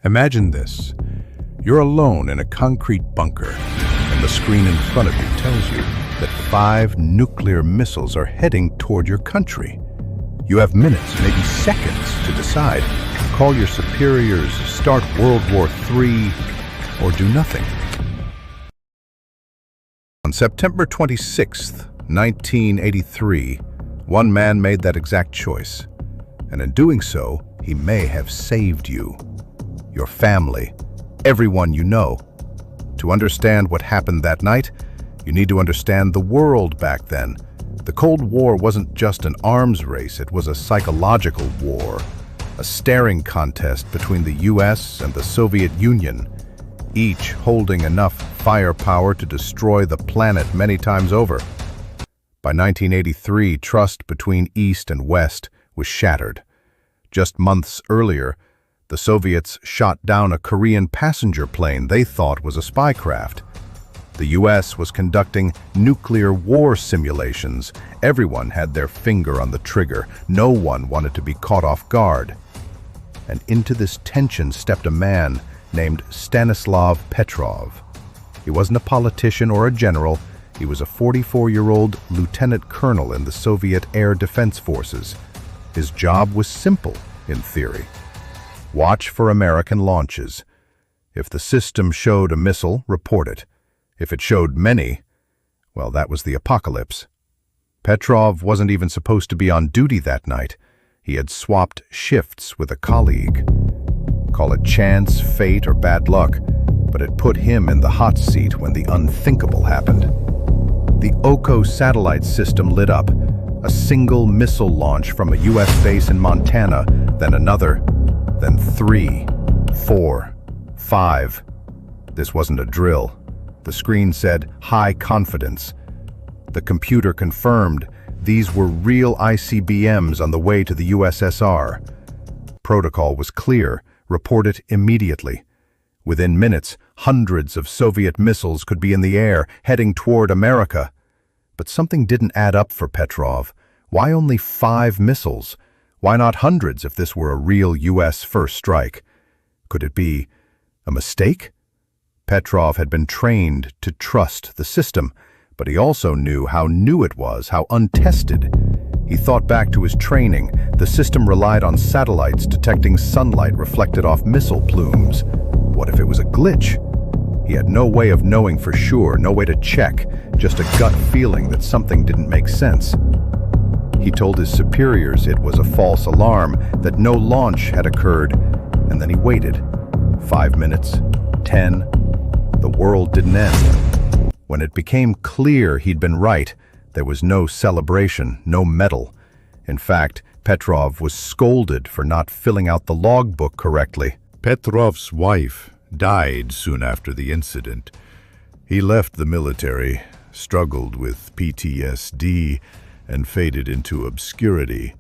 Imagine this. You're alone in a concrete bunker, and the screen in front of you tells you that 5 nuclear missiles are heading toward your country. You have minutes, maybe seconds, to decide. Call your superiors, start World War III, or do nothing. On September 26, 1983, one man made that exact choice. And in doing so, he may have saved you, your family, everyone you know. To understand what happened that night, you need to understand the world back then. The Cold War wasn't just an arms race, it was a psychological war, a staring contest between the US and the Soviet Union, each holding enough firepower to destroy the planet many times over. By 1983, trust between East and West was shattered. Just months earlier, the Soviets shot down a Korean passenger plane they thought was a spy craft. The US was conducting nuclear war simulations. Everyone had their finger on the trigger. No one wanted to be caught off guard. And into this tension stepped a man named Stanislav Petrov. He wasn't a politician or a general. He was a 44-year-old lieutenant colonel in the Soviet Air Defense Forces. His job was simple, in theory. Watch for American launches. If the system showed a missile, report it. If it showed many, well, that was the apocalypse. Petrov wasn't even supposed to be on duty that night. He had swapped shifts with a colleague. Call it chance, fate, or bad luck, but it put him in the hot seat when the unthinkable happened. The Oko satellite system lit up. A single missile launch from a US base in Montana, then another, then 3, 4, 5. This wasn't a drill. The screen said, high confidence. The computer confirmed these were real ICBMs on the way to the USSR. Protocol was clear. Report it immediately. Within minutes, hundreds of Soviet missiles could be in the air, heading toward America. But something didn't add up for Petrov. Why only 5 missiles? Why not hundreds if this were a real US first strike? Could it be a mistake? Petrov had been trained to trust the system, but he also knew how new it was, how untested. He thought back to his training. The system relied on satellites detecting sunlight reflected off missile plumes. What if it was a glitch? He had no way of knowing for sure, no way to check, just a gut feeling that something didn't make sense. He told his superiors it was a false alarm, that no launch had occurred, and then he waited. 5 minutes, 10. The world didn't end. When it became clear he'd been right, there was no celebration, no medal. In fact, Petrov was scolded for not filling out the logbook correctly. Petrov's wife died soon after the incident. He left the military, struggled with PTSD, and faded into obscurity.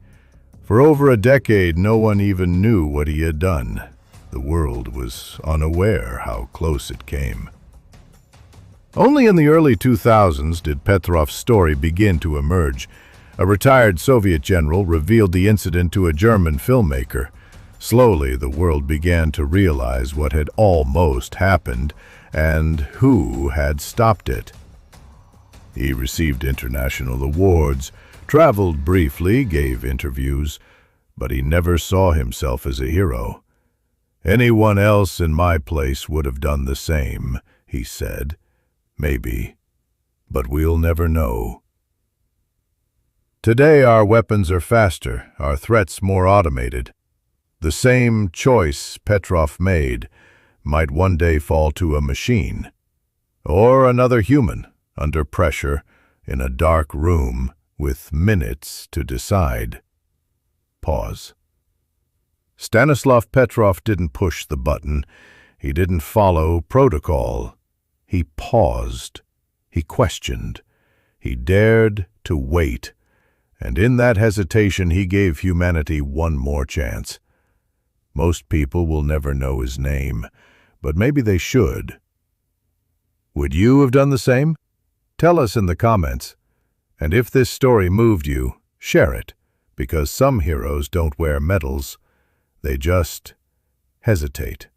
For over a decade, no one even knew what he had done. The world was unaware how close it came. Only in the early 2000s did Petrov's story begin to emerge. A retired Soviet general revealed the incident to a German filmmaker. Slowly, the world began to realize what had almost happened and who had stopped it. He received international awards, traveled briefly, gave interviews, but he never saw himself as a hero. "Anyone else in my place would have done the same," he said. "Maybe, but we'll never know." Today our weapons are faster, our threats more automated. The same choice Petrov made might one day fall to a machine, or another human under pressure in a dark room with minutes to decide. Pause. Stanislav Petrov didn't push the button. He didn't follow protocol. He paused. He questioned. He dared to wait. And in that hesitation, he gave humanity one more chance. Most people will never know his name, but maybe they should. Would you have done the same? Tell us in the comments. And if this story moved you, share it, because some heroes don't wear medals. They just hesitate.